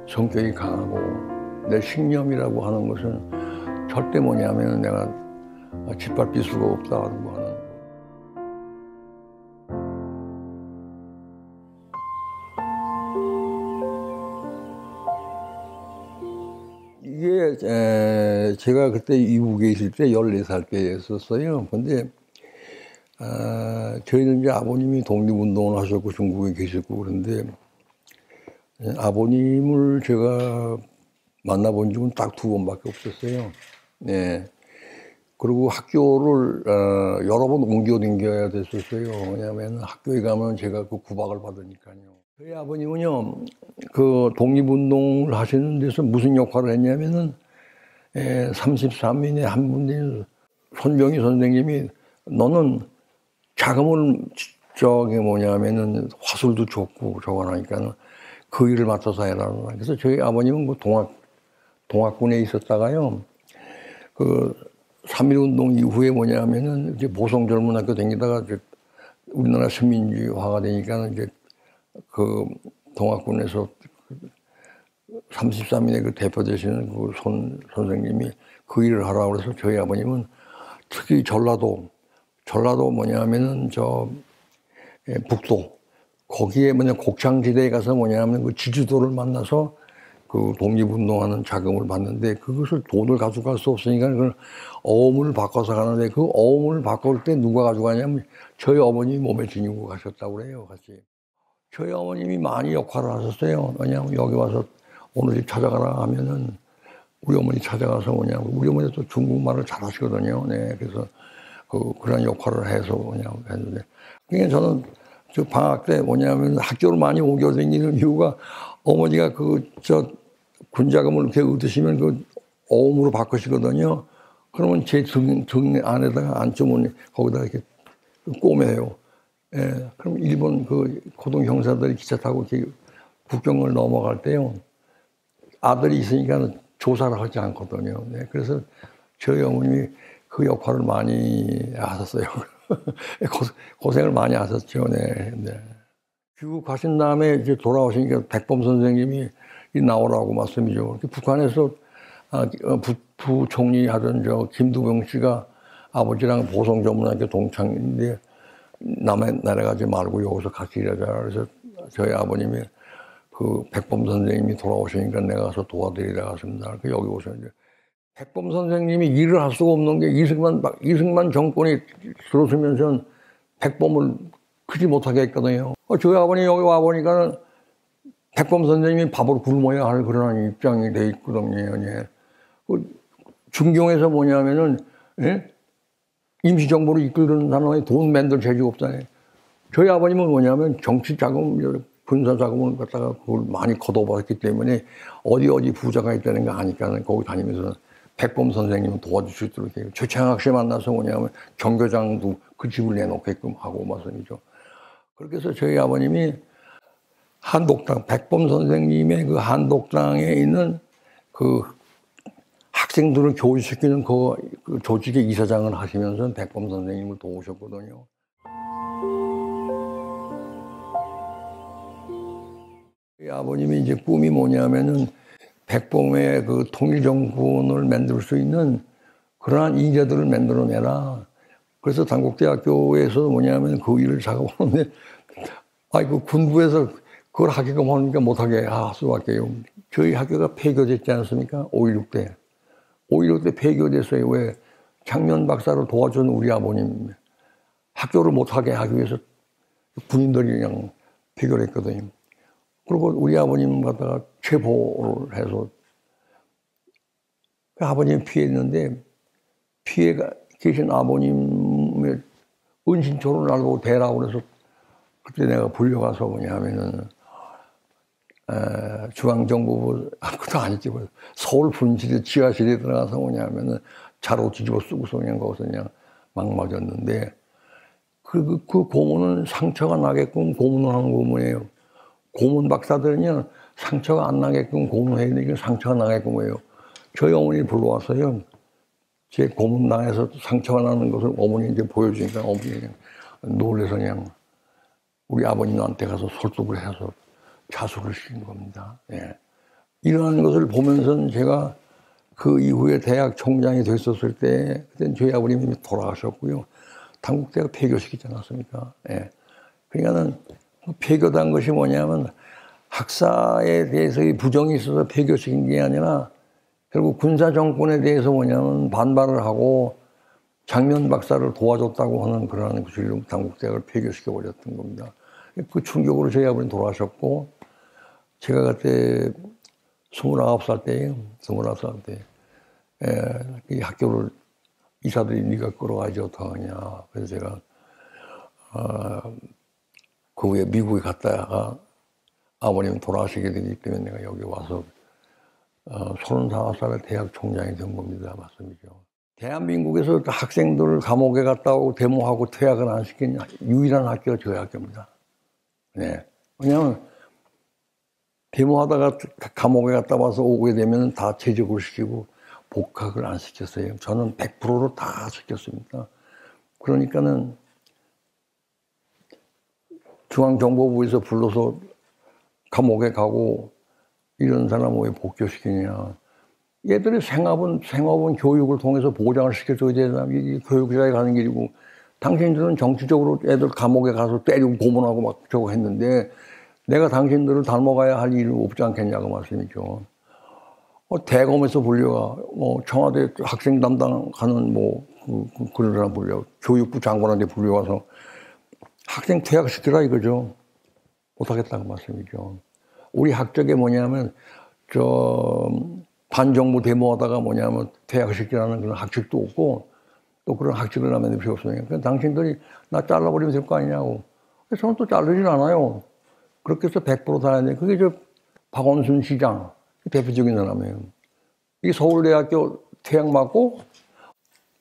성격이 강하고 내 신념이라고 하는 것은 절대 뭐냐면 내가 짓밟힐 수가 없다고 하는. 이게 제가 그때 이북에 있을 때 14살 때였었어요. 근데 저희는 이제 아버님이 독립운동을 하셨고 중국에 계셨고 그런데 아버님을 제가 만나본 적은 딱 2번밖에 없었어요. 네. 그리고 학교를 여러 번 옮겨 다녀야 됐었어요. 왜냐하면 학교에 가면 제가 그 구박을 받으니까요. 저희 아버님은요, 그 독립운동을 하시는 데서 무슨 역할을 했냐면은 33인의 한 분이 손병희 선생님이 너는 자금을 저기 뭐냐면은 화술도 좋고 저거 하니까는 그 일을 맡아서 해라. 그래서 저희 아버님은 그 동학군에 있었다가요. 그 3.1운동 이후에 뭐냐면은 이제 보성절문학교 다니다가 이제 우리나라 식민지화가 되니까 이제 그 동학군에서 33인의 그 대표 되시는 그 선생님이 그 일을 하라고 그래서 저희 아버님은 특히 전라도 뭐냐면은 북도 거기에 곡창지대에 가서 뭐냐면 그 지주도를 만나서 그 독립운동하는 자금을 받는데 그것을 돈을 가져갈 수 없으니까 그걸 어음을 바꿔서 가는데 그 어음을 바꿀 때 누가 가져가냐면 저희 어머님이 몸에 지니고 가셨다고 그래요, 같이. 저희 어머님이 많이 역할을 하셨어요. 왜냐하면 여기 와서 오늘 집 찾아가라 하면은 우리 어머니 찾아가서 뭐냐면 우리 어머니 또 중국말을 잘 하시거든요. 네, 그래서 그런 역할을 해서 뭐냐고 했는데 그러니까 저는 저 방학 때 뭐냐면 학교를 많이 옮겨 다니는 이유가 어머니가 군자금을 이렇게 얻으시면 그 어음으로 바꾸시거든요. 그러면 제 등 안에다가 안주머니 거기다 이렇게 꼬매요. 예, 그럼 일본 그 고등 형사들이 기차 타고 이렇게 국경을 넘어갈 때요. 아들이 있으니까 조사를 하지 않거든요. 네, 그래서 저희 어머님이 그 역할을 많이 하셨어요. 고생을 많이 하셨죠. 네. 네. 귀국 가신 다음에 이제 돌아오시니까 백범 선생님이 나오라고 말씀이죠. 북한에서 부총리 하던 김두병 씨가 아버지랑 보성전문학교 동창인데 남의 나라 가지 말고 여기서 같이 일하자. 그래서 저희 아버님이 그 백범 선생님이 돌아오시니까 내가 가서 도와드리라 하십니다. 여기 오셔 이제 백범 선생님이 일을 할 수가 없는 게 이승만 정권이 들어서면서 백범을 크지 못하게 했거든요. 저희 아버님이 여기 와보니까는 백범 선생님이 밥을 굶어야 할 그런 입장이 돼 있거든요. 예. 중경에서 뭐냐면은, 예? 임시정부를 이끌는 사람이 돈 만들 재주가 없잖아요. 저희 아버님은 뭐냐면 정치 자금, 군사 자금을 갖다가 그걸 많이 걷어봤기 때문에 어디 부자가 있다는 거 아니까 거기 다니면서 백범 선생님은 도와줄 수 있도록 해요. 최창학 씨 만나서 뭐냐면 정교장도 그 집을 내놓게끔 하고 말씀이죠. 그렇게 해서 저희 아버님이 한독당, 백범 선생님의 그 한독당에 있는 그 학생들을 교육시키는 그 조직의 이사장을 하시면서 백범 선생님을 도우셨거든요. 아버님이 이제 꿈이 뭐냐면은 백범의 그 통일정권을 만들 수 있는 그러한 인재들을 만들어내라. 그래서 단국대학교에서 뭐냐면 그 일을 작업하는데, 그 군부에서 그걸 하게끔 하니까 못하게 할 수밖에요. 저희 학교가 폐교됐지 않습니까? 5.16 때. 5.16 때 폐교됐어요. 왜? 장면 박사를 도와준 우리 아버님. 학교를 못하게 하기 위해서 군인들이 그냥 폐교를 했거든요. 그리고 우리 아버님 갖다가 체포를 해서 그 아버님이 피했는데 피해가 계신 아버님의 은신초를 알고 대라고 그래서 그때 내가 불려가서 뭐냐면은 중앙정보부 그것도 아니지 서울 분실의 지하실에 들어가서 뭐냐면은 자로 뒤집어 쓰고서 그냥 거기서 그냥 막 맞았는데 그 고문은 상처가 나게끔 고문을 하는 고문이에요. 고문 박사들은요 상처가 안 나게끔 고문해야 되니까 상처가 나게끔 해요. 저희 어머니 불러왔어요. 제 고문당해서 상처가 나는 것을 어머니 이제 보여주니까 어머니 그냥 놀래서 그냥 우리 아버님한테 가서 설득을 해서 자수를 시킨 겁니다. 예. 이러한 것을 보면서 제가 그 이후에 대학 총장이 됐었을 때, 그때는 저희 아버님이 돌아가셨고요. 당국대가 폐교시키지 않았습니까? 예. 그러니까는 폐교한 것이 뭐냐면 학사에 대해서 부정이 있어서 폐교시킨 게 아니라 결국 군사 정권에 대해서 뭐냐면 반발을 하고 장면 박사를 도와줬다고 하는 그러한 구실로 당국대학을 폐교시켜 버렸던 겁니다. 그 충격으로 저희 아버님 돌아가셨고, 제가 그때 29살 때예요. 29살 때. 이 학교를 이사들이 네가 끌어가야지 어떡하냐. 그래서 제가 그 후에 미국에 갔다가 아버님이 돌아가시게 되기 때문에 내가 여기 와서 35살에 대학 총장이 된 겁니다. 맞습니죠. 대한민국에서 학생들을 감옥에 갔다 오고 데모하고 퇴학을 안 시킨 유일한 학교가 저희 학교입니다. 네. 왜냐하면 데모하다가 감옥에 갔다 와서 오게 되면 다 퇴직을 시키고 복학을 안 시켰어요. 저는 100%로 다 시켰습니다. 그러니까는 중앙정보부에서 불러서 감옥에 가고 이런 사람 왜 복교시키냐. 얘들이 생업은 교육을 통해서 보장을 시켜줘야 되나. 이게 교육자에 가는 길이고, 당신들은 정치적으로 애들 감옥에 가서 때리고 고문하고 막 저거 했는데 내가 당신들을 닮아가야 할 일은 없지 않겠냐고 말씀이죠. 대검에서 불려가, 청와대 학생 담당하는 그런 사람 불려, 교육부 장관한테 불려와서 학생 퇴학시키라 이거죠. 못하겠다고 말씀이죠. 우리 학적에 뭐냐면, 반정부 데모하다가 뭐냐면 퇴학시키라는 그런 학칙도 없고, 또 그런 학칙을 하면 필요 없으니까 당신들이 나 잘라버리면 될 거 아니냐고. 그래서 저는 또 자르진 않아요. 그렇게 해서 100% 다해야 돼. 그게 박원순 시장, 대표적인 사람이에요. 이 서울대학교 퇴학 맞고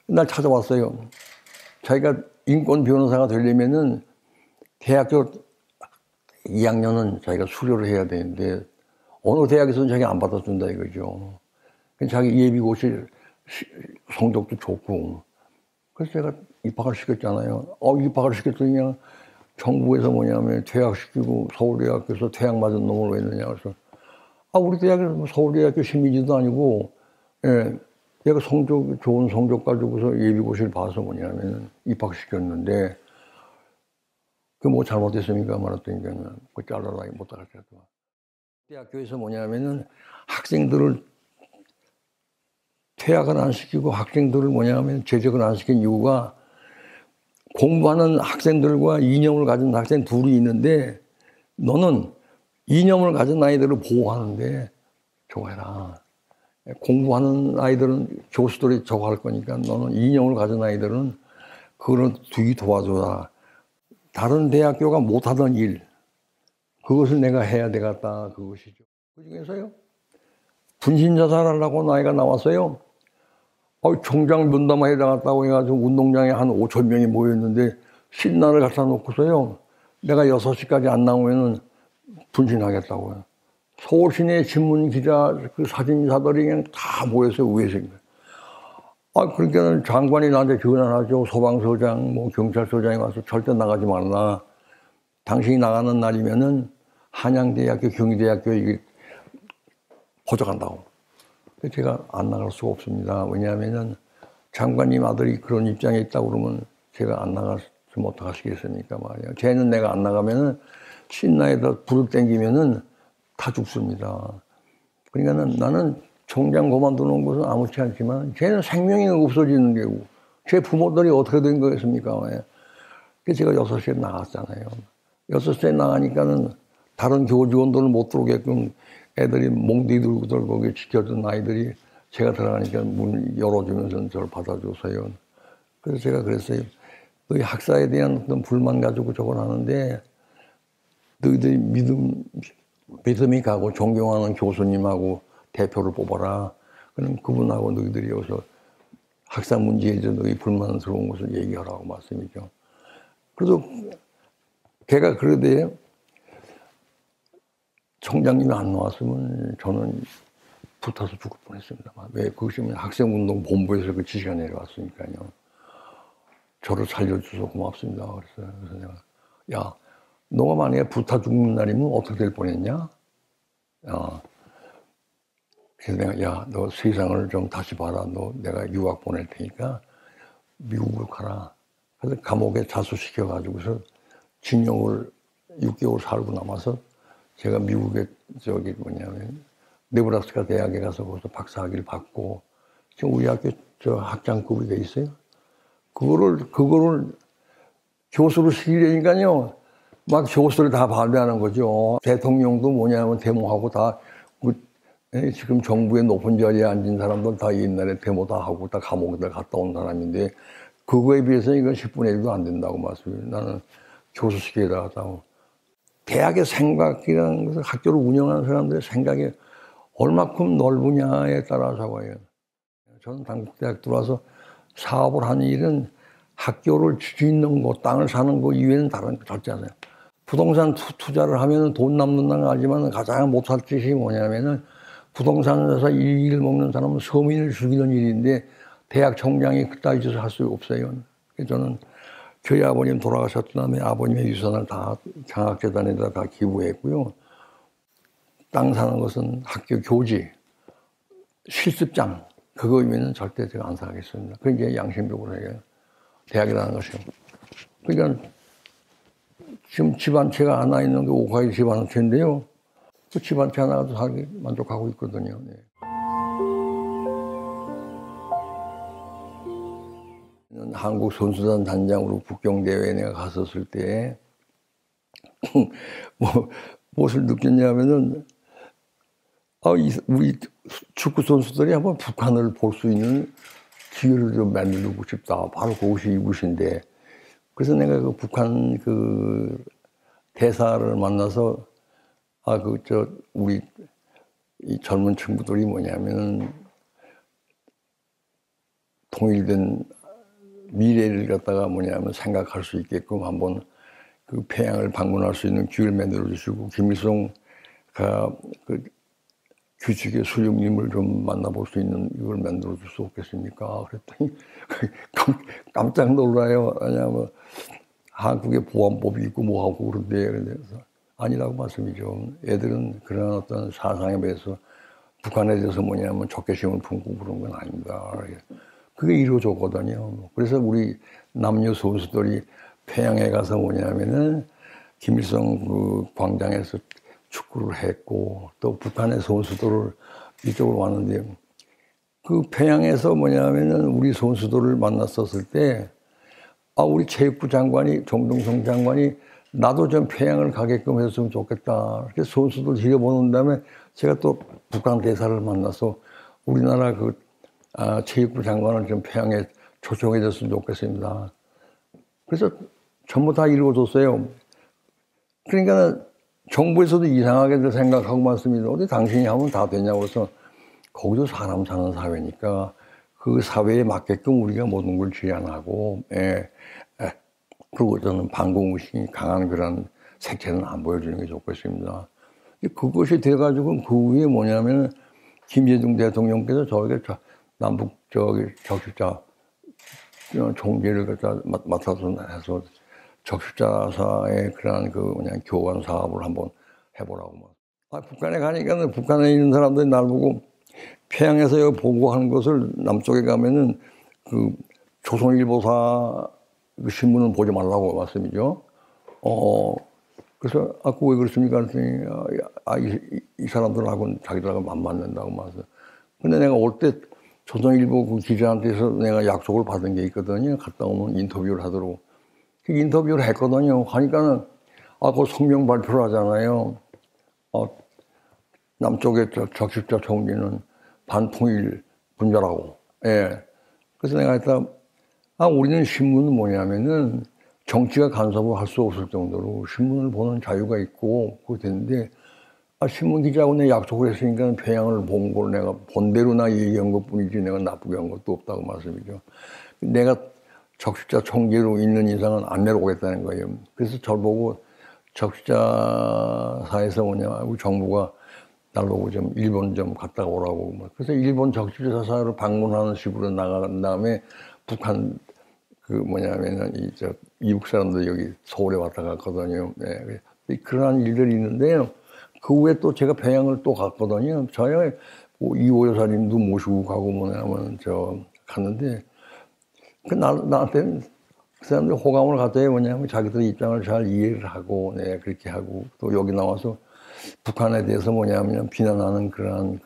날 찾아왔어요. 자기가 인권 변호사가 되려면은 대학교 2학년은 자기가 수료를 해야 되는데 어느 대학에서는 자기 안 받아준다 이거죠. 자기 예비고시 성적도 좋고. 그래서 제가 입학을 시켰잖아요. 입학을 시켰더니 그냥 정부에서 뭐냐면 퇴학시키고 서울대학교에서 퇴학 맞은 놈을 왜 했느냐. 그래서 우리 대학에서 서울대학교 시민지도 아니고, 예, 내가 좋은 성적 가지고서 예비고시를 봐서 뭐냐면 입학시켰는데, 그게 뭐 잘못됐습니까? 말했더니까는 그 잘라라 못하겠다. 대학교에서 뭐냐면은 학생들을 퇴학을 안 시키고 학생들을 뭐냐면 재직을 안 시킨 이유가 공부하는 학생들과 이념을 가진 학생 둘이 있는데 너는 이념을 가진 아이들을 보호하는데 저거 해라. 공부하는 아이들은 교수들이 저거 할 거니까 너는 이념을 가진 아이들은 그걸 뒤 도와줘라. 다른 대학교가 못하던 일, 그것을 내가 해야 되겠다. 그것이죠. 그 중에서요, 분신자살하려고 나이가 나왔어요. 총장 면담에 나갔다고 해가지고 운동장에 한 5,000명이 모였는데 신나를 갖다 놓고서요, 내가 6시까지 안 나오면은 분신하겠다고요. 서울 시내 신문 기자, 그 사진사들이 그냥 다 모여서 위에서. 그러니까 장관이 나한테 전화하죠. 소방서장, 경찰서장이 와서 절대 나가지 말라. 당신이 나가는 날이면은 한양대학교, 경희대학교 이게 포적한다고. 제가 안 나갈 수가 없습니다. 왜냐하면 장관님 아들이 그런 입장에 있다고 그러면 제가 안 나갔으면 어떡하시겠습니까 말이에요. 쟤는 내가 안 나가면은 신나에다 불을 땡기면은 다 죽습니다. 그러니까는 나는 총장 그만두는 것은 아무렇지 않지만 쟤는 생명이 없어지는 게고 제 부모들이 어떻게 된 거겠습니까? 그래서 제가 6시에 나갔잖아요. 6시에 나가니까는 다른 교직원들은 못 들어오게끔 애들이 몽디 들고 거기 지켜준 아이들이 제가 들어가니까 문 열어주면서 저를 받아줘서요. 그래서 제가 그랬어요. 너희 학사에 대한 어떤 불만 가지고 저걸 하는데 너희들이 믿음이 가고 존경하는 교수님하고 대표를 뽑아라. 그럼 그분하고 너희들이 여기서 학사 문제에 대해서 너희 불만스러운 것을 얘기하라고 말씀이죠. 그래도 걔가 그러대요. 총장님이 안 나왔으면 저는 불타서 죽을 뻔했습니다. 왜? 그것이 학생운동 본부에서 그 지시가 내려왔으니까요. 저를 살려줘서 고맙습니다. 그래서 내가, 야, 너가 만약에 불타 죽는 날이면 어떻게 될 뻔했냐? 그래서 내가 야, 너 세상을 좀 다시 봐라. 너 내가 유학 보낼 테니까 미국으로 가라. 그래서 감옥에 자수시켜 가지고서 징역을 6개월 살고 남아서 제가 미국에 저기 뭐냐면 네브라스카 대학에 가서 거기서 박사학위를 받고 지금 우리 학교 저 학장급이 돼 있어요. 그거를 교수로 시키려니까요. 막 교수를 다 발배하는 거죠. 대통령도 뭐냐면 데모하고 다 지금 정부의 높은 자리에 앉은 사람들 다 옛날에 데모 다 하고 다 감옥에 갔다 온 사람인데 그거에 비해서 이건 10분의 1도 안 된다고 말씀해요. 나는 교수 시키려다가 하고. 대학의 생각이라는 것은 학교를 운영하는 사람들의 생각이 얼마큼 넓으냐에 따라서 해요. 저는 단국대학 들어와서 사업을 하는 일은 학교를 짓는 거, 땅을 사는 거 이외에는 다른 거 절대 안 해요. 부동산 투자를 하면 돈 남는 건 알지만 가장 못할 짓이 뭐냐면은 부동산에서 일 먹는 사람은 서민을 죽이는 일인데 대학 총장이 그따위 짓을 할 수 없어요. 그래서 저는 저희 아버님 돌아가셨던 다음에 아버님의 유산을 다 장학재단에다 다 기부했고요. 땅 사는 것은 학교 교지, 실습장, 그거 이면은 절대 제가 안 사겠습니다. 그게 이제 양심적으로 해요. 대학이라는 것이요. 그러니까 지금 집 한 채가 하나 있는 게 오카이 집 한 채인데요. 그 집 한 채 하나도 살기 만족하고 있거든요. 네. 한국 선수단 단장으로 북경대회에 내가 갔었을 때, 무엇을 느꼈냐면은, 우리 축구 선수들이 한번 북한을 볼 수 있는 기회를 좀 만들고 싶다. 바로 그것이 이곳인데. 그래서 내가 그 북한 그 대사를 만나서, 우리 이 젊은 친구들이 뭐냐면은, 통일된 미래를 갖다가 뭐냐면 생각할 수 있게끔 한번 그 평양을 방문할 수 있는 기회를 만들어 주시고, 김일성가 그 규칙의 수령님을 좀 만나볼 수 있는 이걸 만들어 줄 수 없겠습니까? 그랬더니 깜짝 놀라요. 왜냐하면 한국의 보안법이 있고 뭐하고 그런데, 그래서 아니라고 말씀이죠. 애들은 그런 어떤 사상에 대해서 북한에 대해서 뭐냐면 적개심을 품고 그런 건 아닙니다. 그게 이루어졌거든요. 그래서 우리 남녀 선수들이 평양에 가서 뭐냐면은 김일성 그 광장에서 축구를 했고 또 북한의 선수들을 이쪽으로 왔는데 그 평양에서 뭐냐면은 우리 선수들을 만났었을 때 우리 체육부 장관이 정동성 장관이 나도 좀 평양을 가게끔 했으면 좋겠다. 그래서 선수들 지켜보는 다음에 제가 또 북한 대사를 만나서 우리나라 체육부 장관을 좀 평양에 초청해 줬으면 좋겠습니다. 그래서 전부 다 이루어졌어요. 그러니까 정부에서도 이상하게 생각하고 말씀니다. 어디 당신이 하면 다 되냐고 해서 거기도 사람 사는 사회니까 그 사회에 맞게끔 우리가 모든 걸 제안하고, 그리고 저는 반공의식이 강한 그런 색채는 안 보여주는 게 좋겠습니다. 그것이 돼가지고 그 후에 뭐냐면 김대중 대통령께서 저에게 남북 적십자 총재를 갖다 맡아서 해서 적십자사의 그런 교환 사업을 한번 해보라고. 북한에 가니까 북한에 있는 사람들이 날 보고 평양에서 여기 보고하는 것을 남쪽에 가면은 그 조선일보사 그 신문은 보지 말라고 말씀이죠. 그래서 왜 그렇습니까? 그랬더니 이 사람들하고는 자기들하고 안 맞는다고 말씀. 근데 내가 올 때 조선일보 그 기자한테서 내가 약속을 받은 게 있거든요. 갔다 오면 인터뷰를 하도록. 그 인터뷰를 했거든요. 하니까는, 그 성명 발표를 하잖아요. 남쪽의 적십자 총리는 반통일 분자라고. 예. 그래서 내가 했다, 우리는 신문은 뭐냐면은 정치가 간섭을 할 수 없을 정도로 신문을 보는 자유가 있고, 그거 됐는데, 신문 기자하고 내가 약속을 했으니까 평양을 본 걸 내가 본대로 나 얘기한 것 뿐이지 내가 나쁘게 한 것도 없다고 말씀이죠. 내가 적십자 총재로 있는 이상은 안 내려오겠다는 거예요. 그래서 저를 보고 적십자사에서 우리 정부가 날 보고 좀 일본 좀 갔다 오라고. 그래서 일본 적십자사를 방문하는 식으로 나간 다음에 북한 미국 사람들 여기 서울에 왔다 갔거든요. 네. 그러한 일들이 있는데요. 그 후에 또 제가 평양을 또 갔거든요. 저녁에 뭐 이호 여사님도 모시고 가고 뭐냐면 갔는데 나한테는 그 사람들 호감을 갖다야 뭐냐면 자기들 입장을 잘 이해를 하고 네 그렇게 하고 또 여기 나와서 북한에 대해서 뭐냐면 비난하는 그러한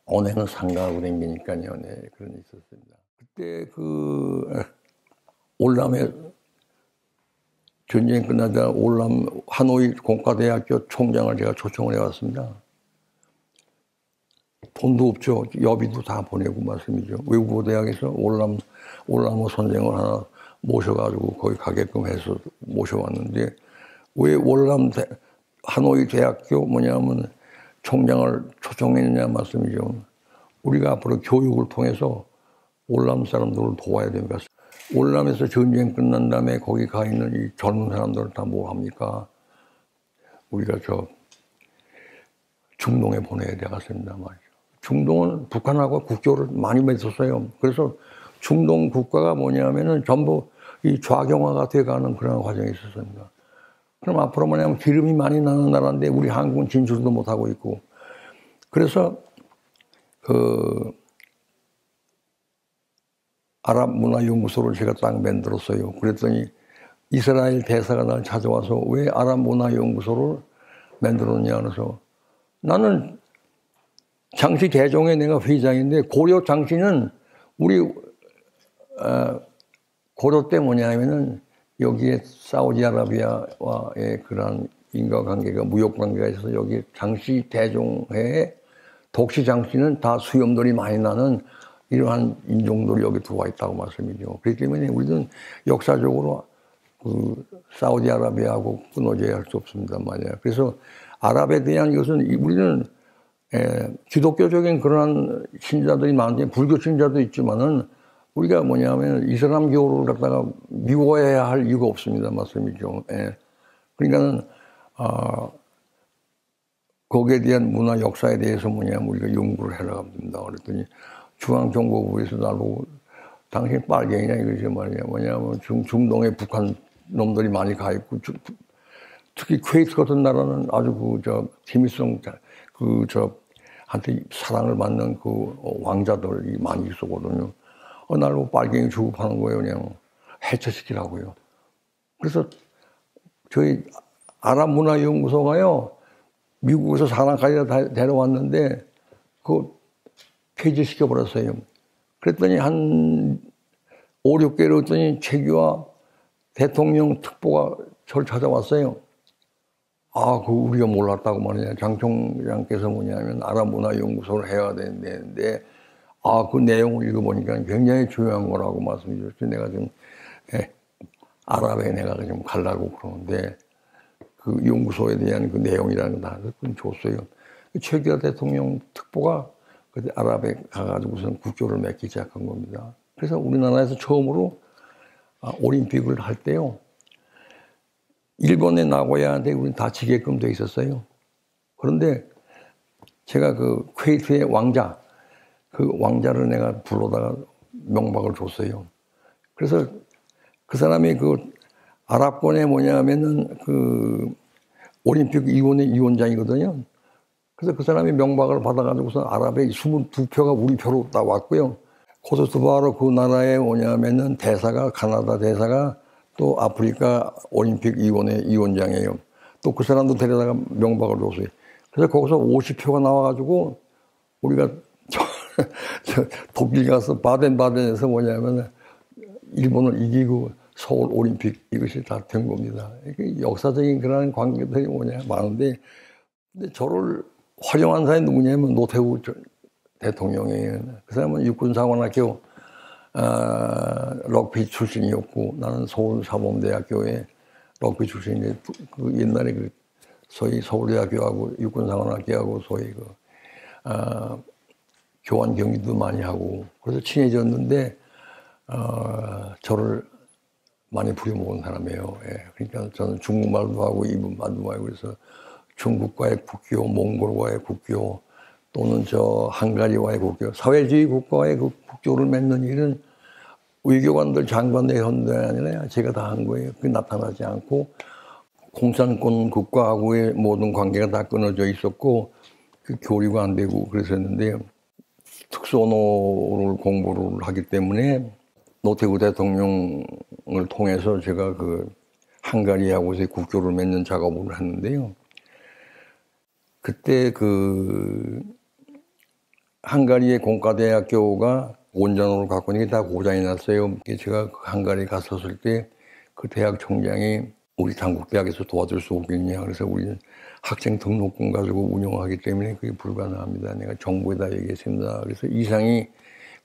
언행을 상가하고 댕기니까요. 네 그런 게 있었습니다. 그때 올람에 전쟁이 끝나자 올람 하노이 공과대학교 총장을 제가 초청을 해왔습니다. 돈도 없죠. 여비도 다 보내고 말씀이죠. 외국어 대학에서 올람호 선생을 하나 모셔가지고 거기 가게끔 해서 모셔왔는데 왜 하노이 대학교 뭐냐면 총장을 초청했느냐 말씀이죠. 우리가 앞으로 교육을 통해서 올람 사람들을 도와야 됩니다. 올람에서 전쟁 끝난 다음에 거기 가 있는 이 젊은 사람들을 다 뭐 합니까? 우리가 중동에 보내야 되겠습니다 말이죠. 중동은 북한하고 국교를 많이 맺었어요. 그래서 중동 국가가 뭐냐면은 전부 이 좌경화가 돼가는 그런 과정이 있었습니다. 그럼 앞으로 뭐냐면 기름이 많이 나는 나라인데 우리 한국은 진출도 못하고 있고 그래서 아랍 문화연구소를 제가 딱 만들었어요. 그랬더니 이스라엘 대사가 나를 찾아와서 왜 아랍 문화연구소를 만들었냐 그래서 나는 장씨 대종에 내가 회장인데 고려 장씨는 우리 고려 때 뭐냐면은 여기에 사우디아라비아와의 그런 인과관계가 무역관계가 있어서 여기 장씨 대종회에 독시 장씨는 다 수염들이 많이 나는 이러한 인종들이 여기 들어와 있다고 말씀이죠. 그렇기 때문에 우리는 역사적으로 사우디아라비아하고 끊어져야 할 수 없습니다 말이에요. 그래서 아랍에 대한 것은 우리는 기독교적인 그러한 신자들이 많은데 불교 신자도 있지만은 우리가 뭐냐면 이슬람교를 갖다가 미워해야 할 이유가 없습니다 말씀이죠. 그러니까는 거기에 대한 문화 역사에 대해서 뭐냐면 우리가 연구를 해나가야 됩니다. 그랬더니 중앙정보부에서 나보고 당신 빨갱이냐 이거지 말이야. 뭐냐면 중동에 북한 놈들이 많이 가 있고 특히 쿠웨이트 같은 나라는 아주 김일성 한테 사랑을 받는 왕자들이 많이 있었거든요. 나를 빨갱이 취급하는 거예요. 그냥 해체시키라고요. 그래서 저희 아랍문화연구소가요. 미국에서 사람까지 데려왔는데 폐지시켜버렸어요. 그랬더니 한 5, 6개월 했더니 최규하 대통령 특보가 저를 찾아왔어요. 우리가 몰랐다고 말이냐. 장 총장께서 뭐냐면 아랍문화연구소를 해야 되는데, 그 내용을 읽어보니까 굉장히 중요한 거라고 말씀해 주셨어요. 내가 좀, 아랍에 내가 좀 가려고 그러는데, 그 연구소에 대한 그 내용이라는 거 다 줬어요. 최규하 대통령 특보가 그때 아랍에 가가지고선 국교를 맺기 시작한 겁니다. 그래서 우리나라에서 처음으로 올림픽을 할 때요. 일본의 나고야한테 우리는 다치게끔 돼 있었어요. 그런데 제가 쿠웨이트의 왕자, 그 왕자를 내가 불러다가 명박을 줬어요. 그래서 그 사람이 아랍권에 뭐냐면은 올림픽 위원회 위원장이거든요. 그래서 그 사람이 명박을 받아가지고서 아랍에 22표가 우리 표로 딱 왔고요. 코트디부아르 그 나라에 뭐냐면은 카나다 대사가 또 아프리카 올림픽 위원회 위원장이에요. 또 그 사람도 데려다가 명박을 줬어요. 그래서 거기서 50표가 나와가지고 우리가 독일 가서 바덴바덴에서 뭐냐면 일본을 이기고 서울 올림픽 이것이 다 된 겁니다. 역사적인 그런 관계들이 많은데 근데 저를 활용한 사람이 누구냐면 노태우 대통령이에요. 그 사람은 육군사관학교 럭비 출신이었고 나는 서울사범대학교의 럭비 출신인데 옛날에 소위 서울대학교하고 육군사관학교하고 소위 교환 경기도 많이 하고 그래서 친해졌는데 저를 많이 부려먹은 사람이에요. 그러니까 저는 중국말도 하고 일본말도 하고 그래서 중국과의 국교, 몽골과의 국교 또는 헝가리와의 국교, 사회주의 국가와의 국교를 맺는 일은 외교관들 장관들이 한 게 아니라 제가 다 한 거예요. 그게 나타나지 않고 공산권 국가하고의 모든 관계가 다 끊어져 있었고 그 교류가 안 되고 그랬었는데 특수언어를 공부를 하기 때문에 노태우 대통령을 통해서 제가 그 헝가리하고서의 국교를 맺는 작업을 했는데요. 그때 그 헝가리의 공과대학교가 원전으로 갖고 있는 게 다 고장이 났어요. 제가 헝가리에 갔었을 때 그 대학 총장이 우리 당국대학에서 도와줄 수 없겠냐. 그래서 우리는 학생 등록금 가지고 운영하기 때문에 그게 불가능합니다. 내가 정부에다 얘기했습니다. 그래서 이상희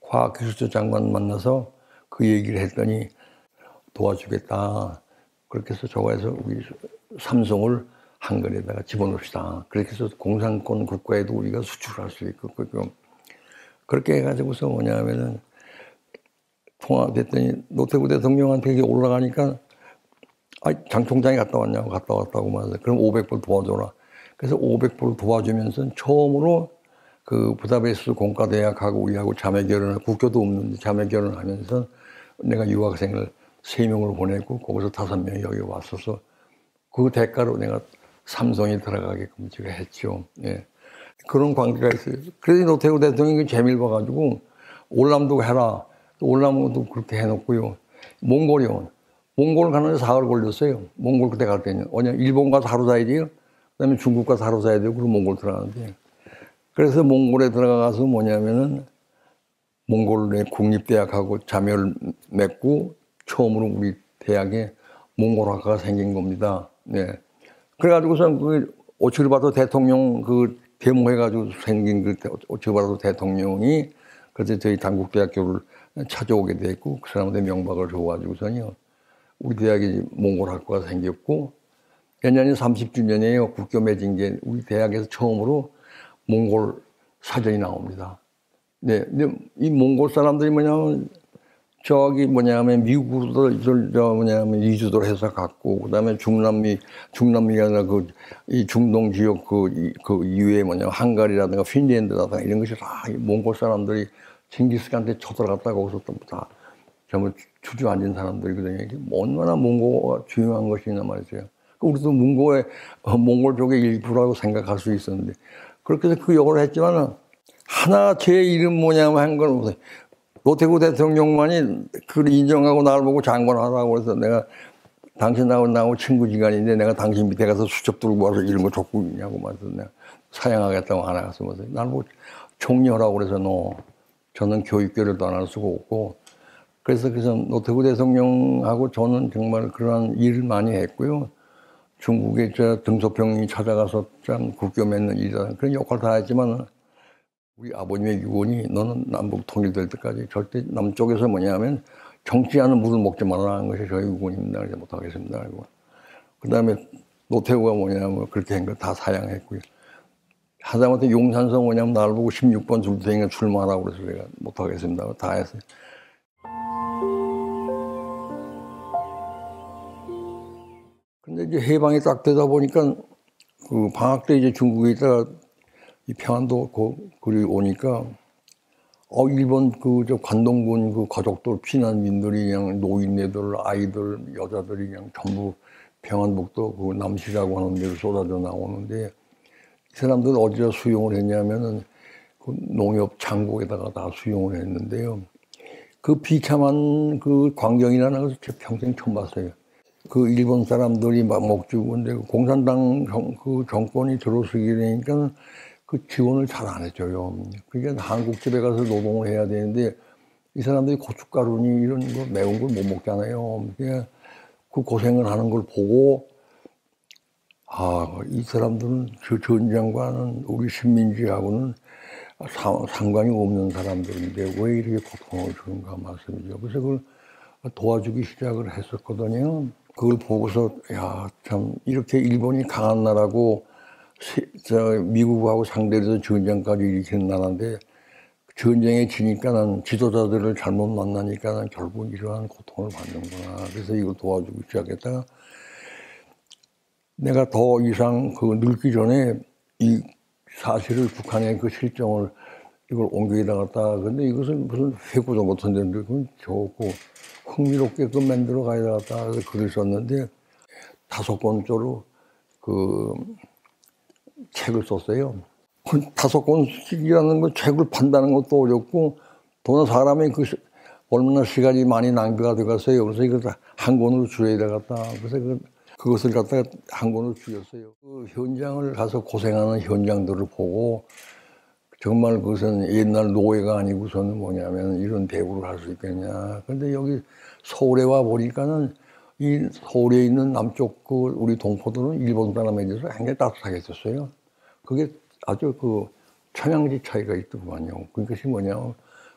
과학기술처 장관 만나서 그 얘기를 했더니 도와주겠다. 그렇게 해서 저거에서 우리 삼성을 헝가리에다가 집어넣읍시다. 그렇게 해서 공산권 국가에도 우리가 수출할 수 있고 그렇게 해가지고서 뭐냐면은 통화됐더니 노태우 대통령한테 올라가니까 장 총장이 갔다 왔냐고 갔다 왔다고 말해서 그럼 500불 도와줘라. 그래서 500불 도와주면서 처음으로 그 부다페스트 공과대학하고 우리하고 자매 결혼을 국교도 없는데 자매 결혼을 하면서 내가 유학생을 3명을 보냈고 거기서 5명이 여기 왔어서 그 대가로 내가 삼성에 들어가게끔 제가 했죠. 예. 그런 관계가 있어요. 그래서 노태우 대통령이 재미를 봐가지고 올람도 해라. 올람도 그렇게 해놓고요. 몽골 가는데 사흘 걸렸어요. 몽골 그때 갈 때는. 왜냐면 일본 가서 하루 자야 돼요. 그다음에 중국 가서 하루 자야 되고 그리고 몽골 들어가는데. 그래서 몽골에 들어가서 뭐냐면은 몽골의 국립대학하고 자매를 맺고 처음으로 우리 대학에 몽골학과가 생긴 겁니다. 네. 그래가지고선 그 오츠르바토 대통령 그 데모해가지고 생긴 그 오츠르바토 대통령이 그래서 저희 당국대학교를 찾아오게 됐고 그 사람한테 명박을 줘가지고선요. 우리 대학에 몽골학과가 생겼고 내년이 30주년이에요. 국교 맺은 게 우리 대학에서 처음으로 몽골 사전이 나옵니다. 네, 근데 이 몽골 사람들이 미국으로 이주도를 해서 갔고 그다음에 중남미가 아니라 이 중동 지역 그 이외에 헝가리라든가 핀란드라든가 이런 것이 다 몽골 사람들이 징기스칸한테 쳐들어갔다가 거기서 다 전부 주저앉은 사람들이거든요. 얼마나 몽고가 중요한 것이냐 말이죠. 우리도 몽골 쪽의 일부라고 생각할 수 있었는데 그렇게 해서 그 역을 했지만 하나 제 이름 뭐냐면 한 건 노태우 대통령만이 그걸 인정하고 나를 보고 장관하라고 해서 내가 당신하고 친구 지간인데 내가 당신 밑에 가서 수첩 들고 와서 이런 거 적고 있냐고 말해서 내가 사양하겠다고 안 하겠어. 나를 보고 총리하라고 그래서 저는 교육교류도 안 할 수가 없고 그래서 노태우 대통령하고 저는 정말 그러한 일을 많이 했고요. 중국에 등소평이 찾아가서 참 국교 맺는 일이다. 그런 역할을 다 했지만 우리 아버님의 유언이 너는 남북 통일될 때까지 절대 남쪽에서 정치하는 물을 먹지 말라는 것이 저희 유언입니다. 그래서 못하겠습니다. 그 다음에 노태우가 그렇게 한 거 다 사양했고요. 하다못해 용산서 나를 보고 16번 줄 테니까 출마하라고 그래서 제가 못하겠습니다. 다 했어요. 근데 이제 해방이 딱 되다 보니까 그 방학 때 이제 중국에 있다가 이 평안도 그리 오니까 일본 관동군 그 가족들 피난민들이 그냥 노인네들 아이들 여자들이 그냥 전부 평안북도 그 남시라고 하는 데로 쏟아져 나오는데 이 사람들 어디서 수용을 했냐면은 그 농협 창고에다가 다 수용을 했는데요. 그 비참한 그 광경이라는 것을 제 평생 처음 봤어요. 그 일본 사람들이 막 먹주고 근데 공산당 정권이 들어서게 되니까 그 지원을 잘 안 해줘요. 그러니까 한국집에 가서 노동을 해야 되는데 이 사람들이 고춧가루니 이런 거 매운 걸 못 먹잖아요. 그러니까 그 고생을 하는 걸 보고 이 사람들은 저 전쟁과는 우리 식민지하고는 상관이 없는 사람들인데 왜 이렇게 고통을 주는가 말씀이죠. 그래서 그걸 도와주기 시작을 했었거든요. 그걸 보고서 참 이렇게 일본이 강한 나라고 미국하고 상대해서 전쟁까지 일으키는 나라인데 전쟁에 지니까 난 지도자들을 잘못 만나니까 난 결국 이러한 고통을 받는구나. 그래서 이걸 도와주기 시작했다가 내가 더 이상 늙기 전에 이 사실을 북한의 그 실정을 이걸 옮겨다 갔다. 근데 이것을 무슨 회고도 못한다는데 그건 좋고 흥미롭게 만들어 가야 되겠다. 그래서 글을 썼는데 5권째로 책을 썼어요. 그 5권씩이라는 거 책을 판다는 것도 어렵고 또 사람이 얼마나 시간이 많이 낭비가 돼갔어요. 그래서 이거 한 권으로 줄여야 되겠다. 그래서 그것을 갖다가 한 권으로 줄였어요. 그 현장을 가서 고생하는 현장들을 보고 정말 그것은 옛날 노예가 아니고서는 뭐냐면 이런 대우를 할 수 있겠냐. 근데 여기 서울에 와 보니까는 이 서울에 있는 남쪽 우리 동포들은 일본 사람에 대해서 굉장히 따뜻하게 했었어요. 그게 아주 천양지 차이가 있더구만요. 그것이 뭐냐면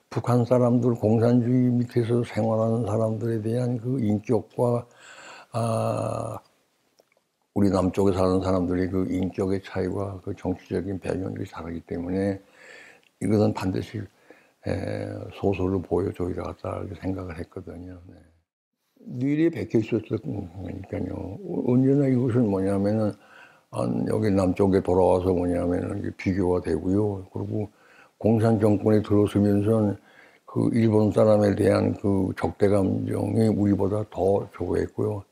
북한 사람들 공산주의 밑에서 생활하는 사람들에 대한 그 인격과 우리 남쪽에 사는 사람들의 그 인격의 차이와 그 정치적인 배경이 다르기 때문에 이것은 반드시 소설로 보여줘야 되겠다 이렇게 생각을 했거든요. 네. 뇌리에 박혀 있었으니까요. 언제나 이것은 뭐냐면은 여기 남쪽에 돌아와서 뭐냐면은 비교가 되고요. 그리고 공산 정권이 들어서면서 그 일본 사람에 대한 그 적대 감정이 우리보다 더 저거했고요.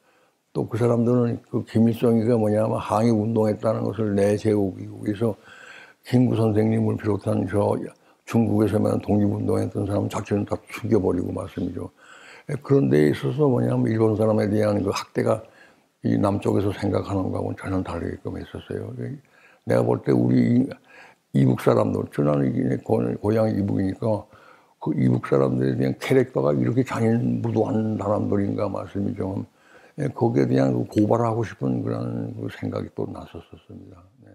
또 그 사람들은 그 김일성이가 뭐냐면 항의 운동했다는 것을 내세우기 위해서 김구 선생님을 비롯한 중국에서만 독립운동했던 사람 자체는 다 죽여버리고 말씀이죠. 그런 데 있어서 뭐냐면 일본 사람에 대한 그 학대가 이 남쪽에서 생각하는 거하고는 전혀 다르게끔 했었어요. 내가 볼 때 우리 이북 사람들, 저는 고향이 이북이니까 그 이북 사람들에 대한 캐릭터가 이렇게 잔인무도한 사람들인가 말씀이죠. 거기에 대한 고발하고 싶은 그런 생각이 또 났었습니다. 네.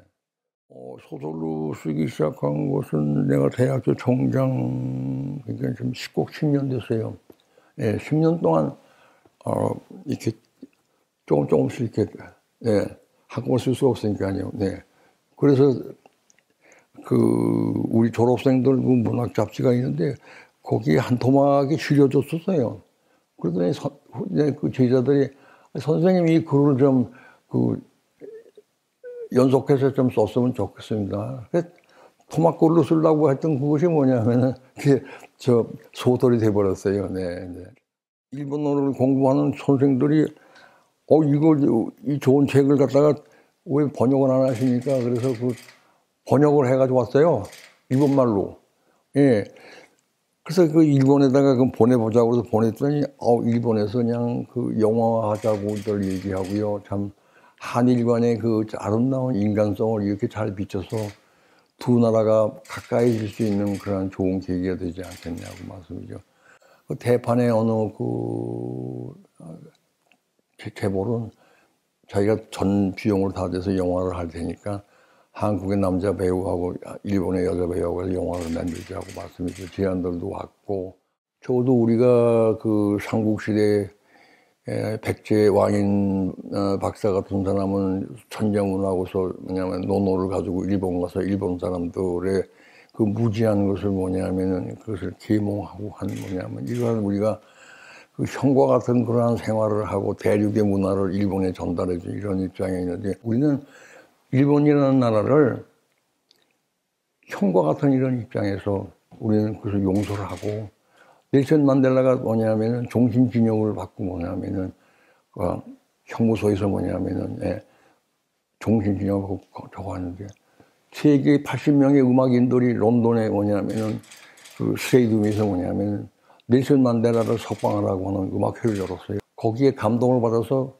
소설로 쓰기 시작한 것은 내가 대학교 총장, 그러니까 좀 꼭 10년 됐어요. 예, 10년 동안, 이렇게 조금씩 이렇게, 예, 한꺼번에 쓸 수가 없으니까요. 네. 그래서 우리 졸업생들 문학 잡지가 있는데 거기에 한 토막이 실려줬었어요. 그러더니 그 제자들이 선생님이 이 글을 좀 연속해서 좀 썼으면 좋겠습니다. 토막글로 쓰려고 했던 그것이 뭐냐면은 소설이 돼버렸어요. 네, 네. 일본어를 공부하는 선생들이 이 좋은 책을 갖다가 왜 번역을 안 하십니까? 그래서 번역을 해가지고 왔어요. 일본말로. 예. 그래서 일본에다가 보내보자고 해서 보냈더니, 일본에서 그냥 영화하자고들 얘기하고요. 참, 한일 간의 아름다운 인간성을 이렇게 잘 비춰서 두 나라가 가까이질 수 있는 그런 좋은 계기가 되지 않겠냐고 말씀이죠. 대판에 어느 재벌은 자기가 전 비용을 다 대서 영화를 할 테니까 한국의 남자 배우하고 일본의 여자 배우하고 영화를 만들자고 말씀이죠. 제안들도 왔고, 저도 우리가 삼국시대 백제 왕인 박사 같은 사람은 천정훈하고서 뭐냐면 논어를 가지고 일본 가서 일본 사람들의 무지한 것을 뭐냐면은 그것을 계몽하고 한 뭐냐면 이러한 우리가 형과 같은 그러한 생활을 하고 대륙의 문화를 일본에 전달해준 이런 입장에 있는데 우리는 일본이라는 나라를 형과 같은 이런 입장에서 우리는 그것을 용서를 하고 넬슨 만델라가 뭐냐면은 종신징역을 받고 뭐냐면은 형무소에서 뭐냐면은 종신징역을 저거 하는데 세계 80명의 음악인들이 런던에 뭐냐면은 스테디움에서 뭐냐면은 넬슨 만델라를 석방하라고 하는 음악회를 열었어요. 거기에 감동을 받아서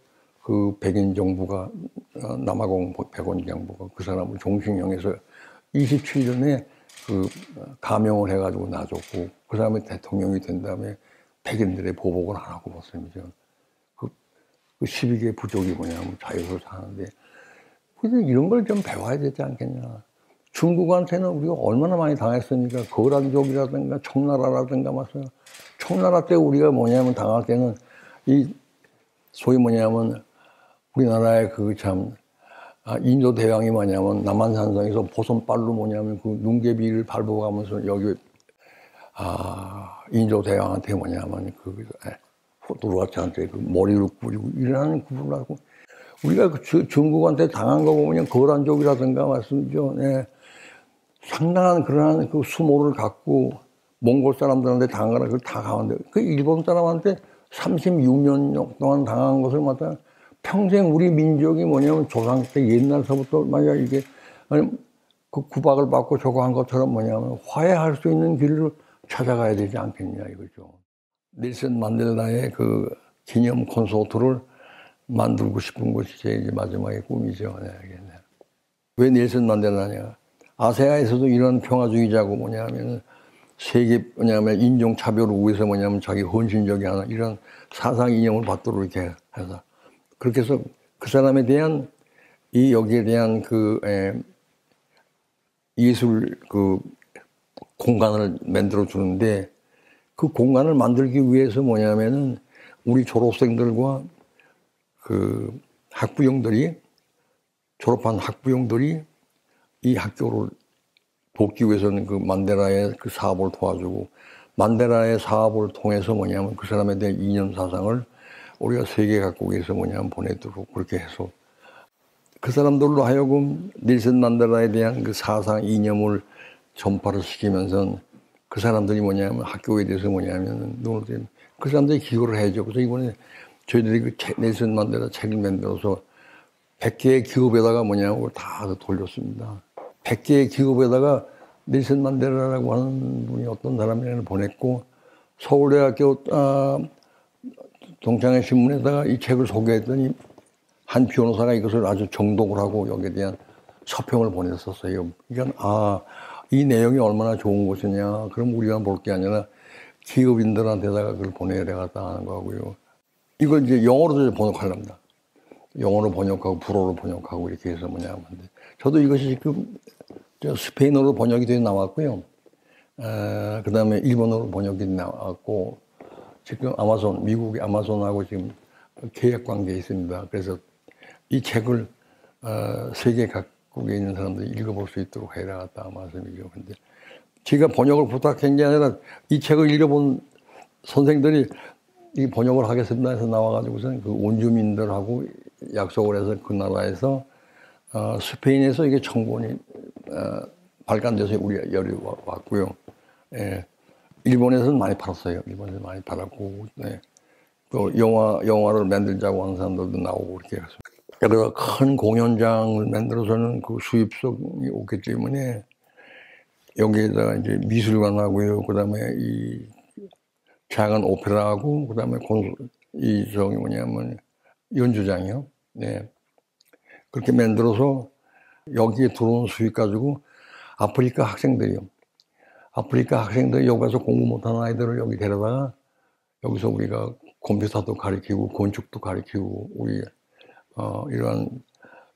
백인 정부가 남아공 백원 정부가 그 사람을 종신형에서 27년에 감형을 해가지고 놔줬고 그 사람이 대통령이 된 다음에 백인들의 보복을 안 하고 말씀이죠. 12개 부족이 뭐냐면 자유로 사는데 이런 걸 좀 배워야 되지 않겠냐. 중국한테는 우리가 얼마나 많이 당했으니까 거란족이라든가 청나라라든가 말씀. 청나라 때 우리가 뭐냐면 당할 때는 소위 뭐냐면 우리나라의 인조 대왕이 뭐냐면 남한산성에서 보선발로 뭐냐면 눈개비를 밟아가면서 여기 인조 대왕한테 뭐냐면 호두라치한테 머리를 뿌리고 이러는 구분을 하고 우리가 중국한테 당한 거 보면 거란족이라든가 말씀이죠. 네. 상당한 그러한 수모를 갖고 몽골 사람들한테 당한 거라 그걸 다 가는데 일본 사람한테 36년 동안 당한 것을 갖다 평생 우리 민족이 뭐냐면 조상 때 옛날서부터 만약 이게 그 구박을 받고 저거 한 것처럼 뭐냐면 화해할 수 있는 길을 찾아가야 되지 않겠냐 이거죠. 넬슨 만델라의 그 기념 콘서트를 만들고 싶은 것이 제 이제 마지막의 꿈이죠. 네, 네. 왜 넬슨 만델라냐? 아세아에서도 이런 평화주의자고 뭐냐면 세계 뭐냐면 인종차별을 위해서 뭐냐면 자기 헌신적이 하나 이런 사상 이념을 받도록 이렇게 해서 그렇게 해서 그 사람에 대한 이 여기에 대한 그 예술 그 공간을 만들어 주는데 그 공간을 만들기 위해서 뭐냐면은 우리 졸업생들과 그 학부형들이 졸업한 학부형들이 이 학교를 돕기 위해서는 그 만델라의 그 사업을 도와주고 만델라의 사업을 통해서 뭐냐면 그 사람에 대한 이념 사상을 우리가 세계 각국에서 뭐냐면 보내도록 그렇게 해서 그 사람들로 하여금 넬슨 만델라에 대한 그 사상 이념을 전파를 시키면서 그 사람들이 뭐냐면 학교에 대해서 뭐냐면 눈을 그 사람들이 기여를 해야죠. 그래서 이번에 저희들이 그 넬슨 만델라 책을 만들어서 100개의 기업에다가 뭐냐고 다 돌렸습니다. 100개의 기업에다가 넬슨 만델라라고 하는 분이 어떤 사람이라는 보냈고 서울대학교 동창회 신문에다가 이 책을 소개했더니 한 변호사가 이것을 아주 정독을 하고 여기에 대한 서평을 보냈었어요. 이건 이 내용이 얼마나 좋은 것이냐. 그럼 우리가 볼 게 아니라 기업인들한테다가 그걸 보내야 되겠다 하는 거고요. 이걸 이제 영어로도 번역하랍니다. 영어로 번역하고 불어로 번역하고 이렇게 해서 뭐냐 하는데 저도 이것이 지금 스페인어로 번역이 되어 나왔고요. 그 다음에 일본어로 번역이 나왔고 지금 아마존 미국의 아마존하고 지금 계약 관계에 있습니다. 그래서 이 책을 세계 각국에 있는 사람들이 읽어볼 수 있도록 해야 되겠다 말씀이죠. 근데 제가 번역을 부탁한 게 아니라 이 책을 읽어본 선생들이 이 번역을 하겠습니다 해서 나와가지고서는 그 원주민들하고 약속을 해서 그 나라에서 스페인에서 이게 청본이 발간돼서 우리 열이 왔고요. 예. 일본에서는 많이 팔았어요. 일본에서 많이 팔았고, 네. 또 영화를 만들자고 하는 사람들도 나오고 이렇게 해서. 그래서 큰 공연장을 만들어서는 그 수입성이 없기 때문에 여기에다가 이제 미술관하고요. 그 다음에 이 작은 오페라하고, 그 다음에 저기 뭐냐면 연주장이요. 네. 그렇게 만들어서 여기에 들어온 수익 가지고 아프리카 학생들이 여기 가서 공부 못하는 아이들을 여기 데려다가 여기서 우리가 컴퓨터도 가르치고 건축도 가르치고 우리 이러한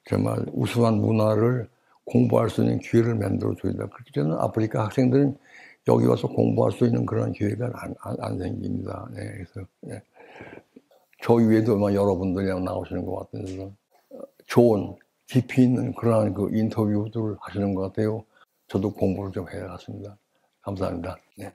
정말 우수한 문화를 공부할 수 있는 기회를 만들어 줘야 된다. 그렇기 때문에 아프리카 학생들은 여기 와서 공부할 수 있는 그런 기회가 안 생깁니다. 네, 그래서 네. 저 위에도 여러분들이 나오시는 것 같아서 좋은 깊이 있는 그러한 그 인터뷰들을 하시는 것 같아요. 저도 공부를 좀 해야 겠습니다. 감사합니다. 네.